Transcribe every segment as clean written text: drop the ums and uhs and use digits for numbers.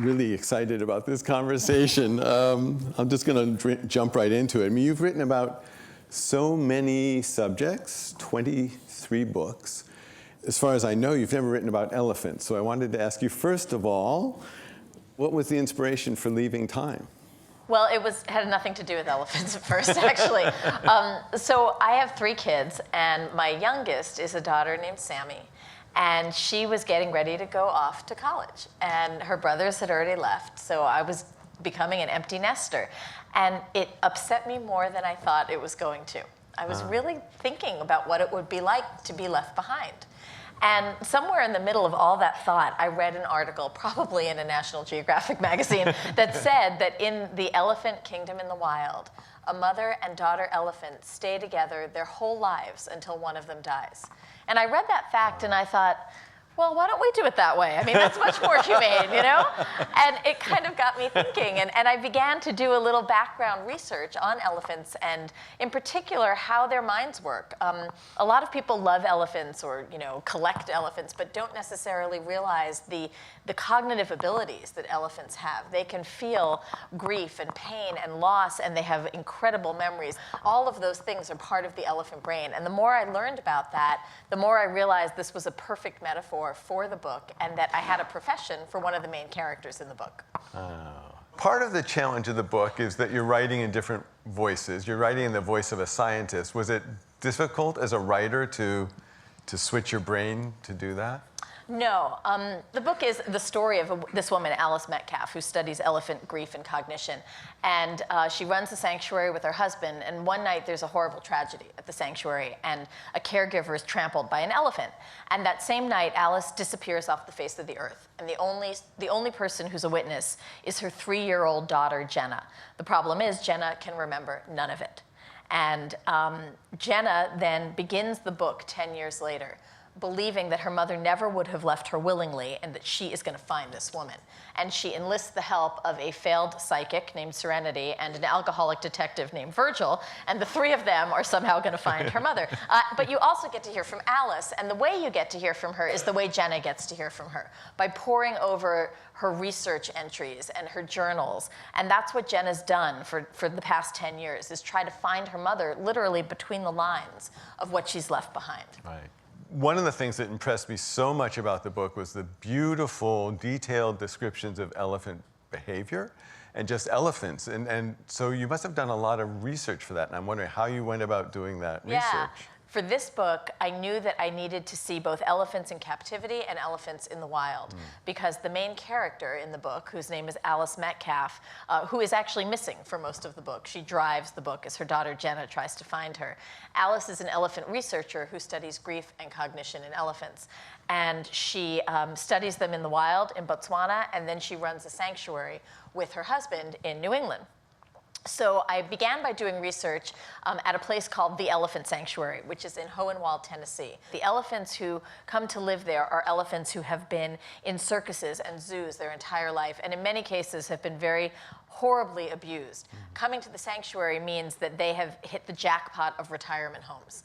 really excited about this conversation. I'm just going to jump right into it. I mean, you've written about so many subjects, 23 books. As far as I know, you've never written about elephants. So I wanted to ask you, first of all, what was the inspiration for Leaving Time? Well, had nothing to do with elephants at first, actually. So I have 3 kids, and my youngest is a daughter named Sammy. And she was getting ready to go off to college. And her brothers had already left, so I was becoming an empty nester. And it upset me more than I thought it was going to. I was really thinking about what it would be like to be left behind. And somewhere in the middle of all that thought, I read an article, probably in a National Geographic magazine, that said that in the elephant kingdom in the wild, a mother and daughter elephant stay together their whole lives until one of them dies. And I read that fact and I thought, well, why don't we do it that way? I mean, that's much more humane, you know? And it kind of got me thinking. And I began to do a little background research on elephants and, in particular, how their minds work. A lot of people love elephants or, collect elephants, but don't necessarily realize the cognitive abilities that elephants have. They can feel grief and pain and loss, and they have incredible memories. All of those things are part of the elephant brain. And the more I learned about that, the more I realized this was a perfect metaphor for the book, and that I had a profession for one of the main characters in the book. Part of the challenge of the book is that you're writing in different voices. You're writing in the voice of a scientist. Was it difficult as a writer to switch your brain to do that? No. The book is the story of this woman, Alice Metcalf, who studies elephant grief and cognition. And she runs a sanctuary with her husband. And one night, there's a horrible tragedy at the sanctuary. And a caregiver is trampled by an elephant. And that same night, Alice disappears off the face of the earth. And the only person who's a witness is her 3-year-old daughter, Jenna. The problem is, Jenna can remember none of it. And Jenna then begins the book 10 years later, believing that her mother never would have left her willingly and that she is going to find this woman. And she enlists the help of a failed psychic named Serenity and an alcoholic detective named Virgil, and the 3 of them are somehow going to find her mother. But you also get to hear from Alice, and the way you get to hear from her is the way Jenna gets to hear from her, by poring over her research entries and her journals. And that's what Jenna's done for the past 10 years, is try to find her mother literally between the lines of what she's left behind. Right. One of the things that impressed me so much about the book was the beautiful, detailed descriptions of elephant behavior and just elephants. And so you must have done a lot of research for that. And I'm wondering how you went about doing that research. For this book, I knew that I needed to see both elephants in captivity and elephants in the wild, because the main character in the book, whose name is Alice Metcalf, who is actually missing for most of the book. She drives the book as her daughter Jenna tries to find her. Alice is an elephant researcher who studies grief and cognition in elephants. And she studies them in the wild in Botswana, and then she runs a sanctuary with her husband in New England. So I began by doing research at a place called the Elephant Sanctuary, which is in Hohenwald, Tennessee. The elephants who come to live there are elephants who have been in circuses and zoos their entire life, and in many cases have been very horribly abused. Coming to the sanctuary means that they have hit the jackpot of retirement homes.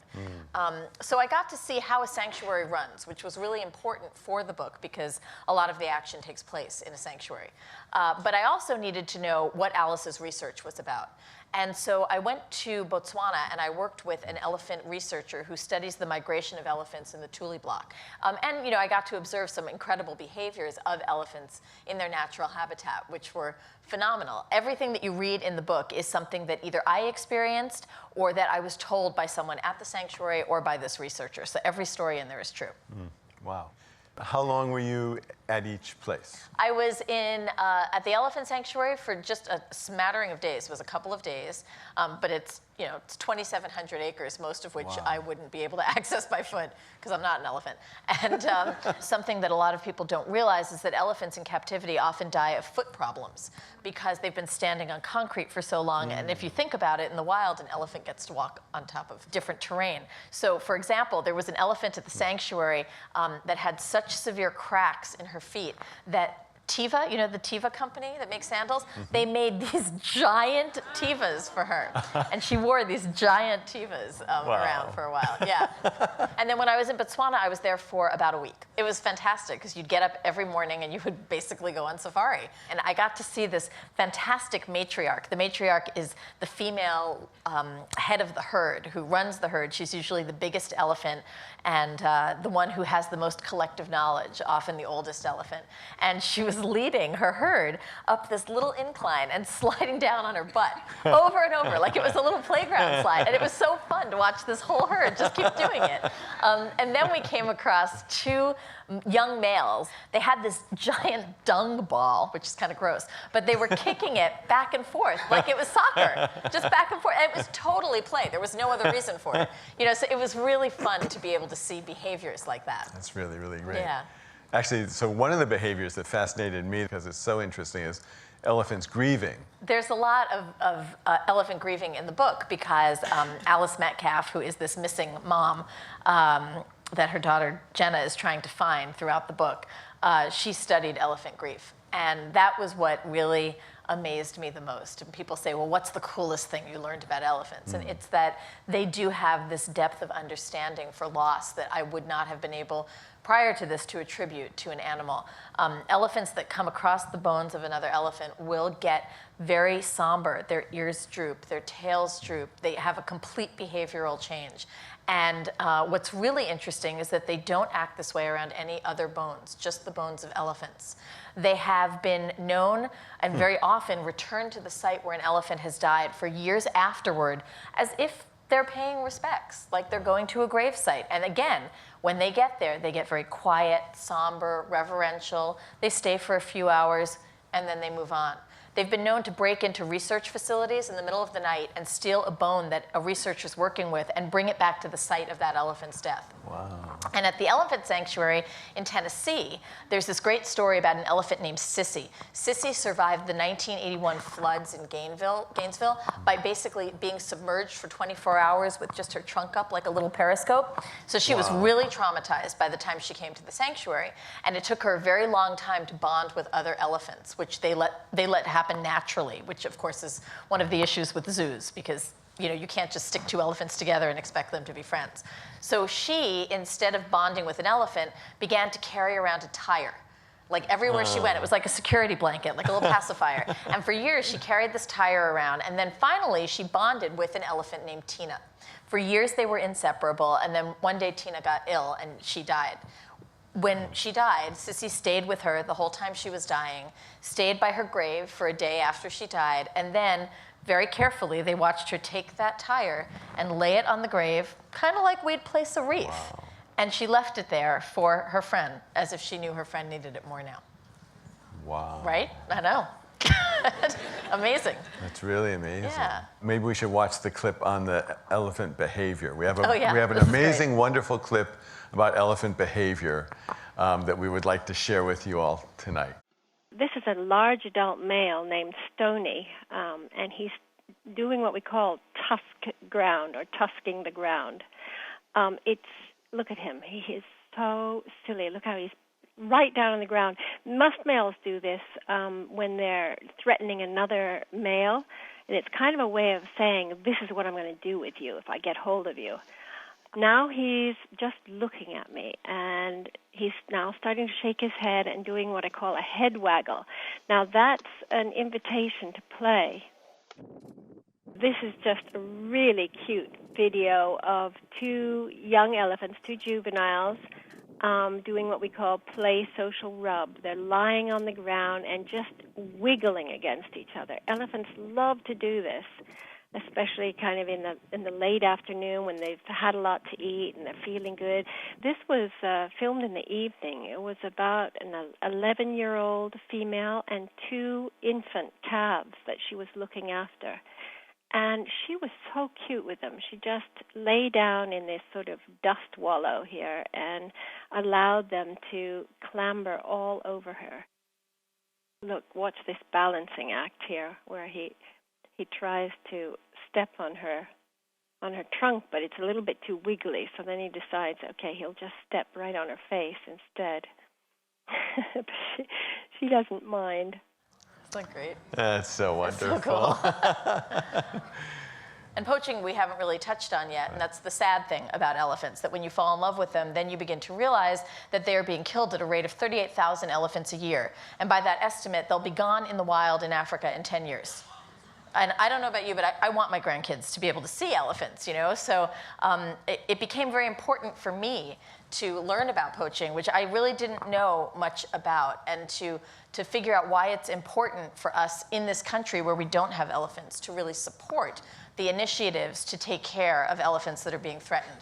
So I got to see how a sanctuary runs, which was really important for the book because a lot of the action takes place in a sanctuary. But I also needed to know what Alice's research was about. And so I went to Botswana and I worked with an elephant researcher who studies the migration of elephants in the Tule Block. And I got to observe some incredible behaviors of elephants in their natural habitat, which were phenomenal. Everything that you read in the book is something that either I experienced or that I was told by someone at the sanctuary or by this researcher. So every story in there is true. Wow. How long were you at each place? I was at the Elephant Sanctuary for just a smattering of days. It was a couple of days, but it's 2,700 acres, most of which I wouldn't be able to access by foot because I'm not an elephant. And something that a lot of people don't realize is that elephants in captivity often die of foot problems because they've been standing on concrete for so long. And if you think about it, in the wild, an elephant gets to walk on top of different terrain. So, for example, there was an elephant at the sanctuary that had such severe cracks in her feet that Teva, you know, the Teva company that makes sandals, they made these giant Tevas for her. And she wore these giant Tevas around for a while. Yeah. And then when I was in Botswana, I was there for about a week. It was fantastic because you'd get up every morning and you would basically go on safari. And I got to see this fantastic matriarch. The matriarch is the female head of the herd who runs the herd. She's usually the biggest elephant and the one who has the most collective knowledge, often the oldest elephant. And she was leading her herd up this little incline and sliding down on her butt over and over, like it was a little playground slide. And it was so fun to watch this whole herd just keep doing it. And then we came across two young males. They had this giant dung ball, which is kind of gross, but they were kicking it back and forth like it was soccer, just back and forth. And it was totally play. There was no other reason for it. You know, so it was really fun to be able to see behaviors like that. That's really, really great. Yeah. Actually, so one of the behaviors that fascinated me, because it's so interesting, is elephants grieving. There's a lot of elephant grieving in the book because Alice Metcalf, who is this missing mom that her daughter Jenna is trying to find throughout the book, she studied elephant grief. And that was what really amazed me the most. And people say, well, what's the coolest thing you learned about elephants? And it's that they do have this depth of understanding for loss that I would not have been able prior to this to attribute to an animal. Elephants that come across the bones of another elephant will get very somber. Their ears droop, their tails droop. They have a complete behavioral change. And what's really interesting is that they don't act this way around any other bones, just the bones of elephants. They have been known and very often return to the site where an elephant has died for years afterward as if they're paying respects, like they're going to a grave site. And again, when they get there, they get very quiet, somber, reverential. They stay for a few hours, and then they move on. They've been known to break into research facilities in the middle of the night and steal a bone that a researcher's working with and bring it back to the site of that elephant's death. Wow. And at the elephant sanctuary in Tennessee, there's this great story about an elephant named Sissy. Sissy survived the 1981 floods in Gainesville by basically being submerged for 24 hours with just her trunk up like a little periscope. So she was really traumatized by the time she came to the sanctuary. And it took her a very long time to bond with other elephants, which they let happen naturally, which of course is one of the issues with zoos because you can't just stick two elephants together and expect them to be friends. So she, instead of bonding with an elephant, began to carry around a tire. Like everywhere she went, it was like a security blanket, like a little pacifier. And for years, she carried this tire around. And then finally, she bonded with an elephant named Tina. For years, they were inseparable. And then one day, Tina got ill and she died. When she died, Sissy stayed with her the whole time she was dying, stayed by her grave for a day after she died, and then very carefully they watched her take that tire and lay it on the grave, kind of like we'd place a wreath. Wow. And she left it there for her friend, as if she knew her friend needed it more now. Wow. Right? I know. Amazing. That's really amazing. Yeah. Maybe we should watch the clip on the elephant behavior. We have Oh, yeah. we have an This is amazing, great. wonderful clip about elephant behavior that we would like to share with you all tonight. This is a large adult male named Stony, and he's doing what we call tusk ground or tusking the ground. Look at him. He is so silly. Look how he's right down on the ground. Most males do this when they're threatening another male, and it's kind of a way of saying, this is what I'm going to do with you if I get hold of you. Now he's just looking at me, and he's now starting to shake his head and doing what I call a head waggle. Now that's an invitation to play. This is just a really cute video of two young elephants, two juveniles, doing what we call play social rub. They're lying on the ground and just wiggling against each other. Elephants love to do this, especially kind of in the late afternoon when they've had a lot to eat and they're feeling good. This was filmed in the evening. It was about an 11-year-old female and two infant calves that she was looking after. And she was so cute with them. She just lay down in this sort of dust wallow here and allowed them to clamber all over her. Look, watch this balancing act here where he tries to step on her trunk, but it's a little bit too wiggly, so then he decides, okay, he'll just step right on her face instead. But she doesn't mind. Isn't that great? That's so wonderful. So cool. And poaching we haven't really touched on yet, and that's the sad thing about elephants, that when you fall in love with them, then you begin to realize that they are being killed at a rate of 38,000 elephants a year. And by that estimate, they'll be gone in the wild in Africa in 10 years. And I don't know about you, but I want my grandkids to be able to see elephants, you know? So it became very important for me to learn about poaching, which I really didn't know much about, and to figure out why it's important for us in this country where we don't have elephants to really support the initiatives to take care of elephants that are being threatened.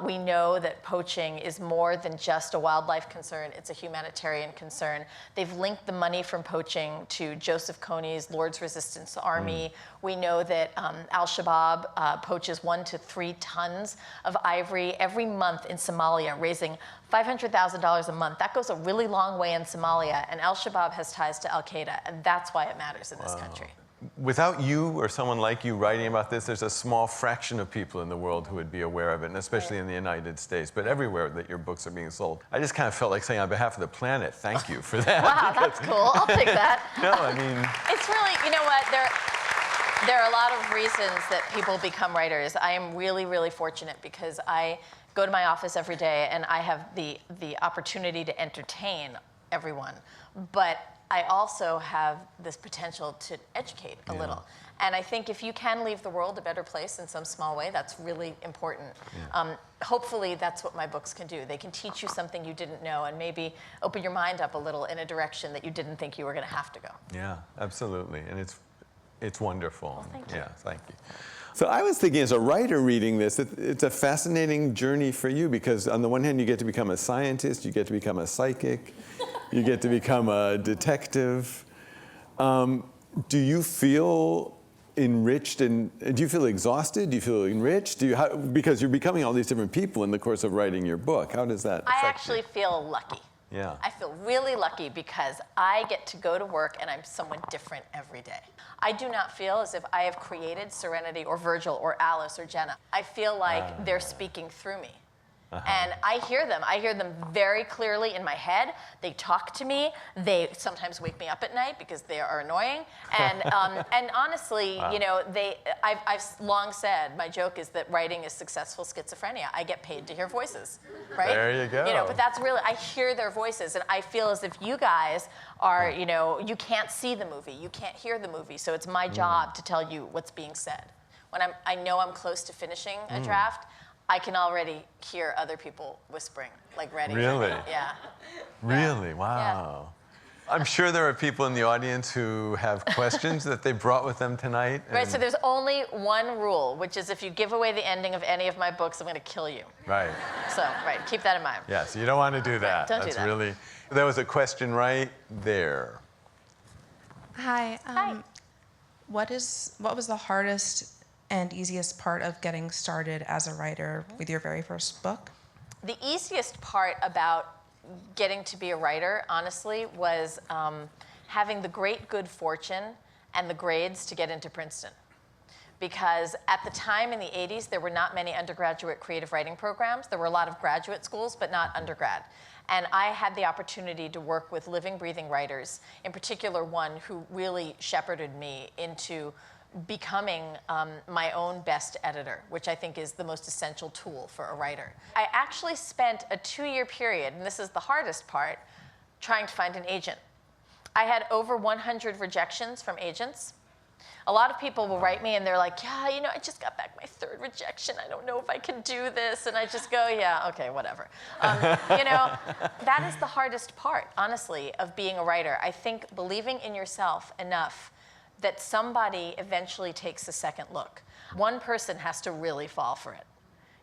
We know that poaching is more than just a wildlife concern, it's a humanitarian concern. They've linked the money from poaching to Joseph Kony's Lord's Resistance Army. We know that Al-Shabaab poaches 1 to 3 tons of ivory every month in Somalia, raising $500,000 a month. That goes a really long way in Somalia, and Al-Shabaab has ties to Al-Qaeda, and that's why it matters in this country. Without you or someone like you writing about this, there's a small fraction of people in the world who would be aware of it, and especially in the United States, but everywhere that your books are being sold. I just kind of felt like saying on behalf of the planet, thank you for that. Wow, that's cool. I'll take that. No, I mean... It's really, you know what, there are a lot of reasons that people become writers. I am really, really fortunate because I go to my office every day and I have the opportunity to entertain everyone. But I also have this potential to educate a little. And I think if you can leave the world a better place in some small way, that's really important. Hopefully that's what my books can do. They can teach you something you didn't know and maybe open your mind up a little in a direction that you didn't think you were going to have to go. Yeah, absolutely. And it's wonderful. Well, thank you. Yeah, thank you. So I was thinking, as a writer reading this, it's a fascinating journey for you because on the one hand, you get to become a scientist, you get to become a psychic, you get to become a detective. Do you feel enriched and do you feel exhausted? Do you feel enriched? Because you're becoming all these different people in the course of writing your book. How does that affect I actually feel lucky. Yeah. I feel really lucky because I get to go to work and I'm someone different every day. I do not feel as if I have created Serenity or Virgil or Alice or Jenna. I feel like they're speaking through me. And I hear them very clearly in my head. They talk to me. They sometimes wake me up at night because they are annoying. And and honestly, you know, I've long said, my joke is that writing is successful schizophrenia. I get paid to hear voices, right? There you go. You know, but that's really, I hear their voices, and I feel as if you guys are, you know, you can't see the movie, you can't hear the movie, so it's my job to tell you what's being said. When I know I'm close to finishing a draft, I can already hear other people whispering, like ready. Really? Yeah. Really? Wow. Yeah. I'm sure there are people in the audience who have questions that they brought with them tonight. Right, so there's only one rule, which is if you give away the ending of any of my books, I'm going to kill you. Right. So, right, keep that in mind. Yeah, so you don't want to do that. Don't That's do that. Really, there was a question right there. Hi. Hi. What was the hardest and easiest part of getting started as a writer with your very first book? The easiest part about getting to be a writer, honestly, was having the great good fortune and the grades to get into Princeton. Because at the time in the 80s, there were not many undergraduate creative writing programs. There were a lot of graduate schools, but not undergrad. And I had the opportunity to work with living, breathing writers, in particular one who really shepherded me into becoming my own best editor, which I think is the most essential tool for a writer. I actually spent a 2-year period, and this is the hardest part, trying to find an agent. I had over 100 rejections from agents. A lot of people will write me and they're like, yeah, you know, I just got back my 3rd rejection. I don't know if I can do this. And I just go, yeah, okay, whatever. You know, that is the hardest part, honestly, of being a writer. I think believing in yourself enough that somebody eventually takes a second look. One person has to really fall for it,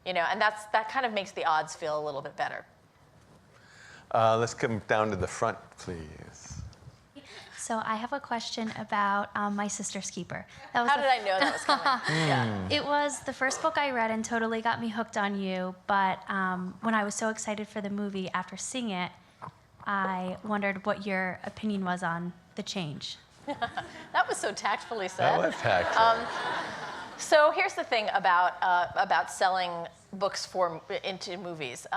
you know, and that kind of makes the odds feel a little bit better. Let's come down to the front, please. So I have a question about My Sister's Keeper. That was How did I know that was coming? Yeah. It was the first book I read and totally got me hooked on you, but when I was so excited for the movie after seeing it, I wondered what your opinion was on the change. That was so tactfully said. That was tactful. So here's the thing about selling books into movies.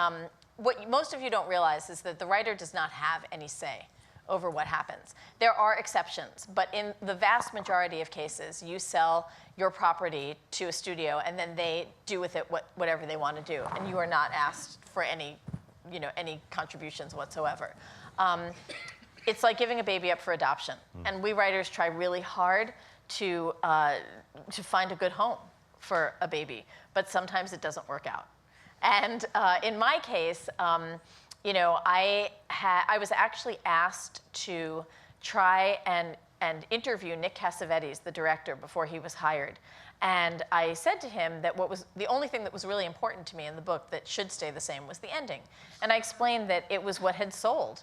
what most of you don't realize is that the writer does not have any say over what happens. There are exceptions, but in the vast majority of cases, you sell your property to a studio and then they do with it whatever they want to do, and you are not asked for any contributions whatsoever. It's like giving a baby up for adoption, and we writers try really hard to find a good home for a baby, but sometimes it doesn't work out. And in my case, I was actually asked to try and interview Nick Cassavetes, the director, before he was hired. And I said to him that the only thing that was really important to me in the book that should stay the same was the ending. And I explained that it was what had sold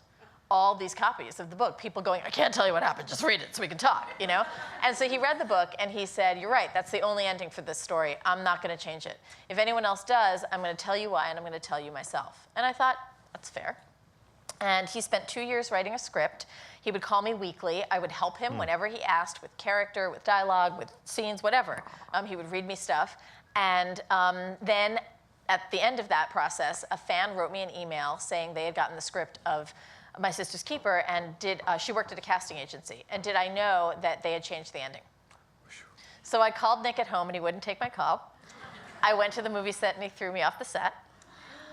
all these copies of the book. People going, I can't tell you what happened, just read it so we can talk, And so he read the book and he said, you're right, that's the only ending for this story. I'm not going to change it. If anyone else does, I'm going to tell you why, and I'm going to tell you myself. And I thought, that's fair. And he spent 2 years writing a script. He would call me weekly. I would help him whenever he asked, with character, with dialogue, with scenes, whatever. He would read me stuff. And then at the end of that process, a fan wrote me an email saying they had gotten the script of My Sister's Keeper, and she worked at a casting agency. And did I know that they had changed the ending? So I called Nick at home, and he wouldn't take my call. I went to the movie set, and he threw me off the set.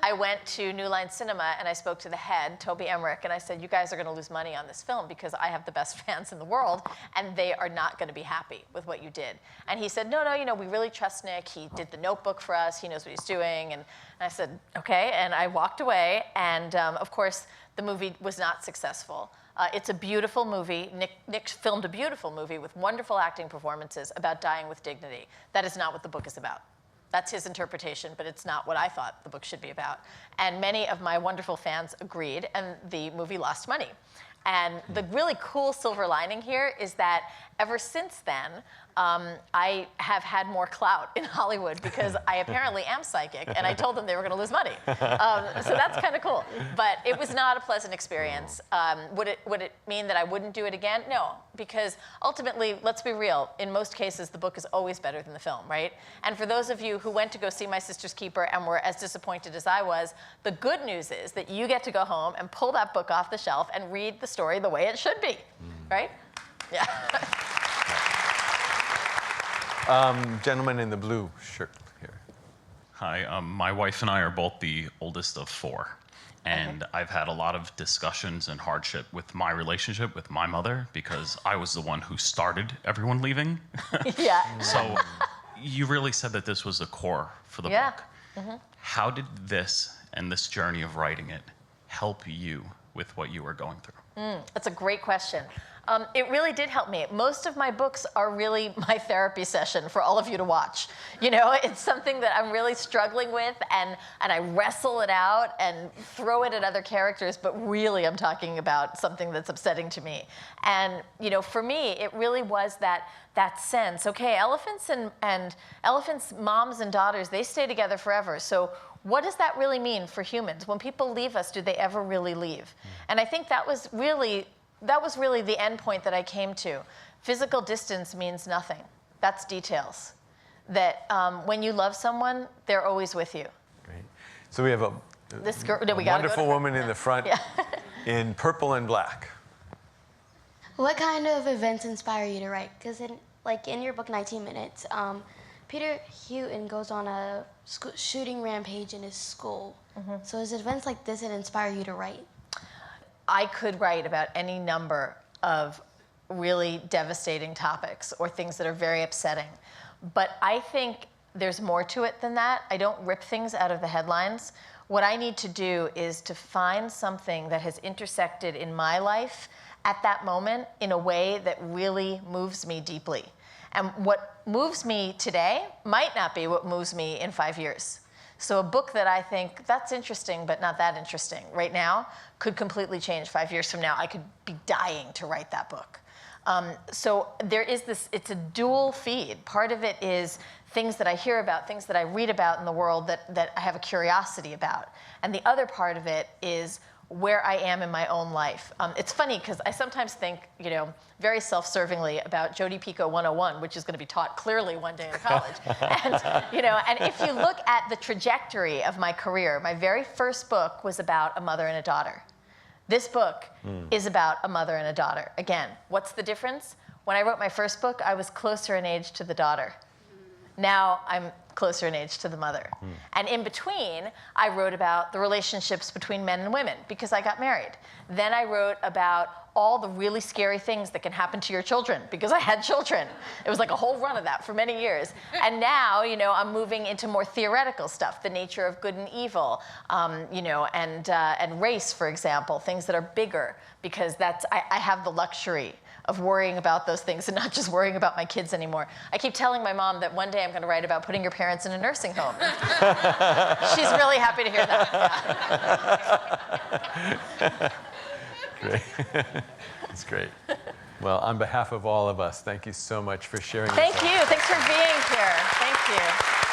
I went to New Line Cinema, and I spoke to the head, Toby Emmerich, and I said, you guys are going to lose money on this film because I have the best fans in the world, and they are not going to be happy with what you did. And he said, no, we really trust Nick. He did The Notebook for us. He knows what he's doing. And I said, okay. And I walked away, and of course, the movie was not successful. It's a beautiful movie. Nick filmed a beautiful movie with wonderful acting performances about dying with dignity. That is not what the book is about. That's his interpretation, but it's not what I thought the book should be about. And many of my wonderful fans agreed, and the movie lost money. And the really cool silver lining here is that ever since then, I have had more clout in Hollywood because I apparently am psychic, and I told them they were going to lose money. So that's kind of cool. But it was not a pleasant experience. Would it mean that I wouldn't do it again? No, because ultimately, let's be real, in most cases, the book is always better than the film, right? And for those of you who went to go see My Sister's Keeper and were as disappointed as I was, the good news is that you get to go home and pull that book off the shelf and read the story the way it should be, right? Yeah. Gentleman in the blue shirt here. Hi, my wife and I are both the oldest of four. And I've had a lot of discussions and hardship with my relationship with my mother because I was the one who started everyone leaving. Yeah. So you really said that this was the core for the book. Mm-hmm. How did this and this journey of writing it help you with what you were going through? That's a great question. It really did help me. Most of my books are really my therapy session for all of you to watch. It's something that I'm really struggling with, and I wrestle it out and throw it at other characters, but really I'm talking about something that's upsetting to me. And, for me, it really was that sense, okay, elephants and elephants' moms and daughters, they stay together forever. So what does that really mean for humans? When people leave us, do they ever really leave? And I think that was really the end point that I came to. Physical distance means nothing. That's details. That when you love someone, they're always with you. Great. So we have a wonderful woman in the front in purple and black. What kind of events inspire you to write? Because in your book, 19 Minutes, Peter Houghton goes on a shooting rampage in his school. Mm-hmm. So is it events like this that inspire you to write? I could write about any number of really devastating topics or things that are very upsetting. But I think there's more to it than that. I don't rip things out of the headlines. What I need to do is to find something that has intersected in my life at that moment in a way that really moves me deeply. And what moves me today might not be what moves me in 5 years. So a book that I think, that's interesting, but not that interesting right now, could completely change 5 years from now. I could be dying to write that book. So there is this, it's a dual feed. Part of it is things that I hear about, things that I read about in the world that I have a curiosity about. And the other part of it is where I am in my own life. It's funny because I sometimes think, very self-servingly about Jodi Picoult 101, which is going to be taught clearly one day in college. And if you look at the trajectory of my career, my very first book was about a mother and a daughter. This book is about a mother and a daughter. Again, what's the difference? When I wrote my first book, I was closer in age to the daughter. Now I'm closer in age to the mother. And in between, I wrote about the relationships between men and women because I got married. Then I wrote about all the really scary things that can happen to your children because I had children. It was like a whole run of that for many years. And now, I'm moving into more theoretical stuff, the nature of good and evil, and race, for example, things that are bigger because I have the luxury of worrying about those things and not just worrying about my kids anymore. I keep telling my mom that one day I'm going to write about putting your parents in a nursing home. She's really happy to hear that. Great. That's great. Well, on behalf of all of us, thank you so much for sharing. Thank you. Thanks for being here. Thank you.